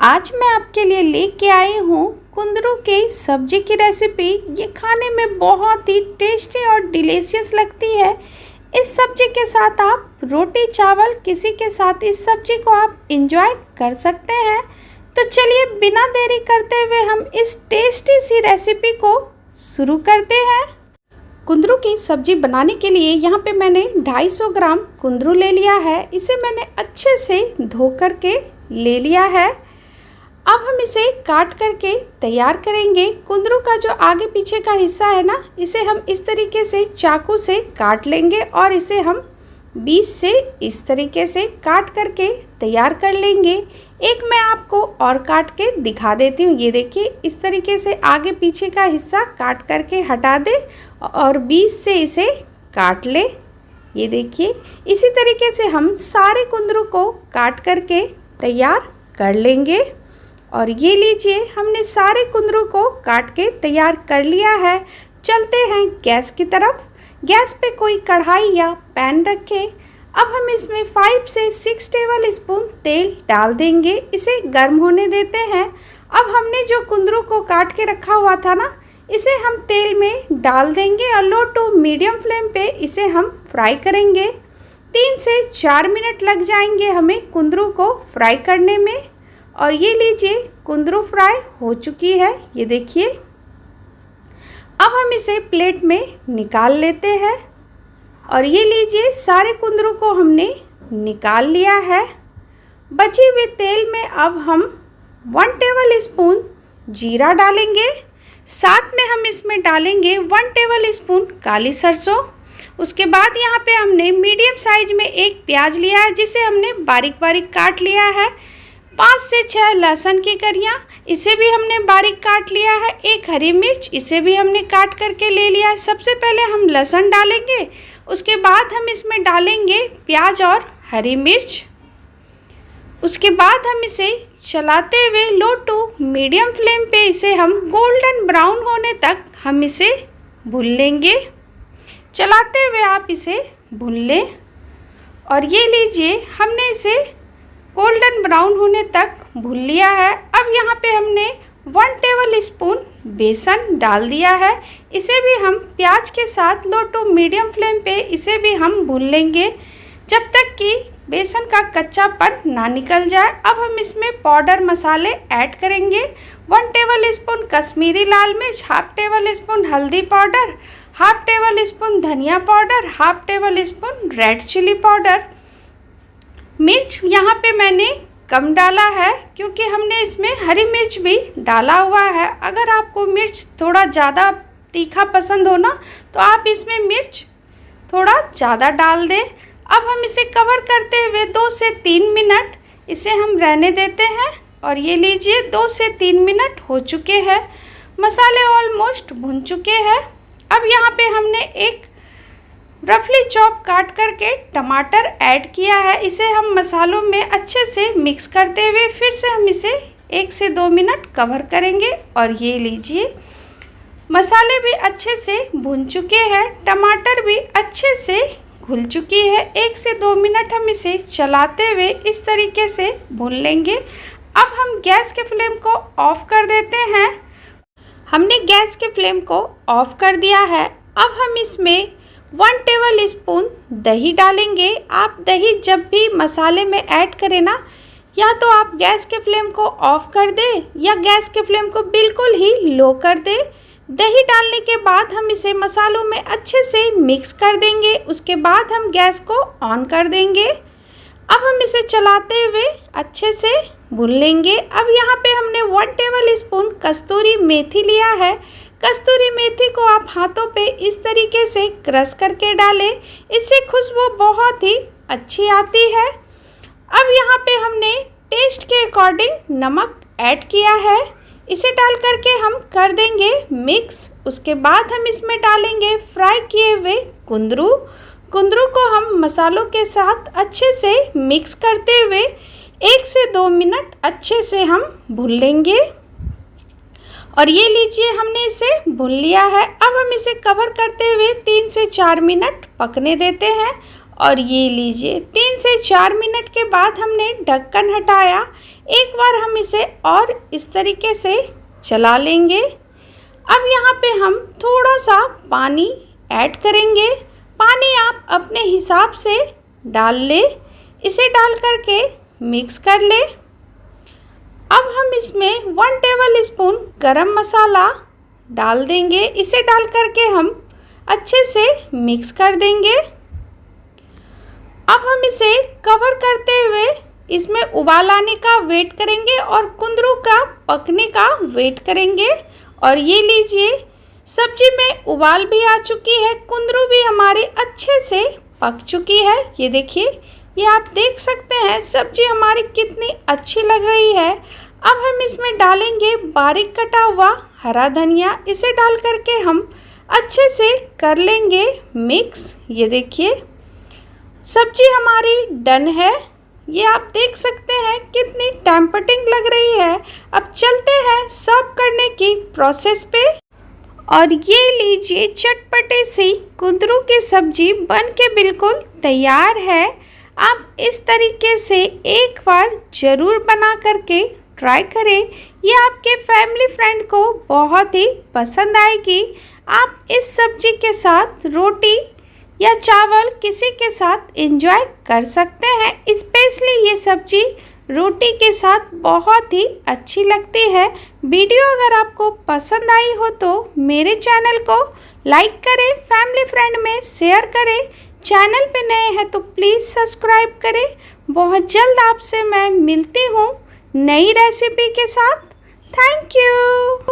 आज मैं आपके लिए लेके आई हूँ कुंदरू की सब्जी की रेसिपी। ये खाने में बहुत ही टेस्टी और डिलीशियस लगती है। इस सब्जी के साथ आप रोटी चावल किसी के साथ इस सब्जी को आप एंजॉय कर सकते हैं। तो चलिए बिना देरी करते हुए हम इस टेस्टी सी रेसिपी को शुरू करते हैं। कुंदरू की सब्जी बनाने के लिए यहाँ पे मैंने 250 ग्राम कुंदरू ले लिया है। इसे मैंने अच्छे से धो करके ले लिया है। अब हम इसे काट करके तैयार करेंगे। कुंदरू का जो आगे पीछे का हिस्सा है ना, इसे हम इस तरीके से चाकू से काट लेंगे और इसे हम बीच से इस तरीके से काट करके तैयार कर लेंगे। एक मैं आपको और काट के दिखा देती हूँ। ये देखिए, इस तरीके से आगे पीछे का हिस्सा काट करके हटा दे और बीच से इसे काट ले। ये देखिए, इसी तरीके से हम सारे कुंदरू को काट करके तैयार कर लेंगे। और ये लीजिए, हमने सारे कुंदरू को काट के तैयार कर लिया है। चलते हैं गैस की तरफ। गैस पे कोई कढ़ाई या पैन रखें। अब हम इसमें 5 से 6 टेबल स्पून तेल डाल देंगे। इसे गर्म होने देते हैं। अब हमने जो कुंदरू को काट के रखा हुआ था ना, इसे हम तेल में डाल देंगे और लो टू मीडियम फ्लेम पे इसे हम फ्राई करेंगे। 3 से 4 मिनट लग जाएंगे हमें कुंदरू को फ्राई करने में। और ये लीजिए, कुंदरू फ्राई हो चुकी है। ये देखिए, अब हम इसे प्लेट में निकाल लेते हैं। और ये लीजिए, सारे कुंदरू को हमने निकाल लिया है। बचे हुए तेल में अब हम 1 टेबल स्पून जीरा डालेंगे। साथ में हम इसमें डालेंगे 1 टेबल स्पून काली सरसों। उसके बाद यहाँ पे हमने मीडियम साइज में एक प्याज लिया है, जिसे हमने बारीक बारीक काट लिया है। 5 से 6 लहसुन की कलियाँ, इसे भी हमने बारीक काट लिया है। 1 हरी मिर्च, इसे भी हमने काट करके ले लिया है। सबसे पहले हम लहसुन डालेंगे, उसके बाद हम इसमें डालेंगे प्याज और हरी मिर्च। उसके बाद हम इसे चलाते हुए लो टू मीडियम फ्लेम पे इसे हम गोल्डन ब्राउन होने तक हम इसे भून लेंगे। चलाते हुए आप इसे भून लें। और ये लीजिए, हमने इसे गोल्डन ब्राउन होने तक भून लिया है। अब यहाँ पे हमने 1 टेबल स्पून बेसन डाल दिया है। इसे भी हम प्याज के साथ लो टू मीडियम फ्लेम पे इसे भी हम भून लेंगे, जब तक कि बेसन का कच्चापन ना निकल जाए। अब हम इसमें पाउडर मसाले ऐड करेंगे। 1 टेबल स्पून कश्मीरी लाल मिर्च, हाफ टेबल स्पून हल्दी पाउडर, हाफ टेबल स्पून धनिया powder, half tablespoon red chili powder. मिर्च यहाँ पे मैंने कम डाला है, क्योंकि हमने इसमें हरी मिर्च भी डाला हुआ है। अगर आपको मिर्च थोड़ा ज़्यादा तीखा पसंद हो ना, तो आप इसमें मिर्च थोड़ा ज़्यादा डाल दें। अब हम इसे कवर करते हुए 2 से 3 मिनट इसे हम रहने देते हैं। और ये लीजिए, 2 से 3 मिनट हो चुके हैं। मसाले ऑलमोस्ट भुन चुके हैं। अब यहाँ पे हमने एक रफली चॉप काट करके टमाटर ऐड किया है। इसे हम मसालों में अच्छे से मिक्स करते हुए फिर से हम इसे 1 से 2 मिनट कवर करेंगे। और ये लीजिए, मसाले भी अच्छे से भुन चुके हैं, टमाटर भी अच्छे से घुल चुकी है। 1 से 2 मिनट हम इसे चलाते हुए इस तरीके से भून लेंगे। अब हम गैस के फ्लेम को ऑफ कर देते हैं। हमने गैस के फ्लेम को ऑफ कर दिया है। अब हम इसमें 1 टेबल स्पून दही डालेंगे। आप दही जब भी मसाले में ऐड करें ना, या तो आप गैस के फ्लेम को ऑफ कर दें या गैस के फ्लेम को बिल्कुल ही लो कर दें। दही डालने के बाद हम इसे मसालों में अच्छे से मिक्स कर देंगे। उसके बाद हम गैस को ऑन कर देंगे। अब हम इसे चलाते हुए अच्छे से भून लेंगे। अब यहाँ पे हमने 1 टेबल स्पून कस्तूरी मेथी लिया है। कस्तूरी मेथी को आप हाथों पे इस तरीके से क्रश करके डालें, इससे खुशबू बहुत ही अच्छी आती है। अब यहाँ पे हमने टेस्ट के अकॉर्डिंग नमक ऐड किया है। इसे डाल करके हम कर देंगे मिक्स। उसके बाद हम इसमें डालेंगे फ्राई किए हुए कुंदरू। कुंदरू को हम मसालों के साथ अच्छे से मिक्स करते हुए 1 से 2 मिनट अच्छे से हम भून लेंगे। और ये लीजिए, हमने इसे भून लिया है। अब हम इसे कवर करते हुए 3 से 4 मिनट पकने देते हैं। और ये लीजिए 3 से 4 मिनट के बाद हमने ढक्कन हटाया। एक बार हम इसे और इस तरीके से चला लेंगे। अब यहाँ पे हम थोड़ा सा पानी ऐड करेंगे। पानी आप अपने हिसाब से डाल ले। इसे डाल करके मिक्स कर ले। अब हम इसमें 1 टेबल स्पून गरम मसाला डाल देंगे। इसे डाल करके हम अच्छे से मिक्स कर देंगे। अब हम इसे कवर करते हुए इसमें उबाल आने का वेट करेंगे और कुंदरू का पकने का वेट करेंगे। और ये लीजिए सब्जी में उबाल भी आ चुकी है, कुंदरू भी हमारी अच्छे से पक चुकी है। ये देखिए, ये आप देख सकते हैं सब्जी हमारी कितनी अच्छी लग रही है। अब हम इसमें डालेंगे बारीक कटा हुआ हरा धनिया। इसे डाल करके हम अच्छे से कर लेंगे मिक्स। ये देखिए सब्जी हमारी डन है। ये आप देख सकते हैं कितनी टेम्पटिंग लग रही है। अब चलते हैं सर्व करने की प्रोसेस पे। और ये लीजिए चटपटे सी कुंदरू की सब्जी बन के बिल्कुल तैयार है। आप इस तरीके से एक बार ज़रूर बना करके ट्राई करें। ये आपके फैमिली फ्रेंड को बहुत ही पसंद आएगी। आप इस सब्जी के साथ रोटी या चावल किसी के साथ एंजॉय कर सकते हैं। स्पेशली ये सब्जी रोटी के साथ बहुत ही अच्छी लगती है। वीडियो अगर आपको पसंद आई हो तो मेरे चैनल को लाइक करें, फैमिली फ्रेंड में शेयर करें। चैनल पे नए हैं तो प्लीज़ सब्सक्राइब करें। बहुत जल्द आपसे मैं मिलती हूँ नई रेसिपी के साथ। Thank you.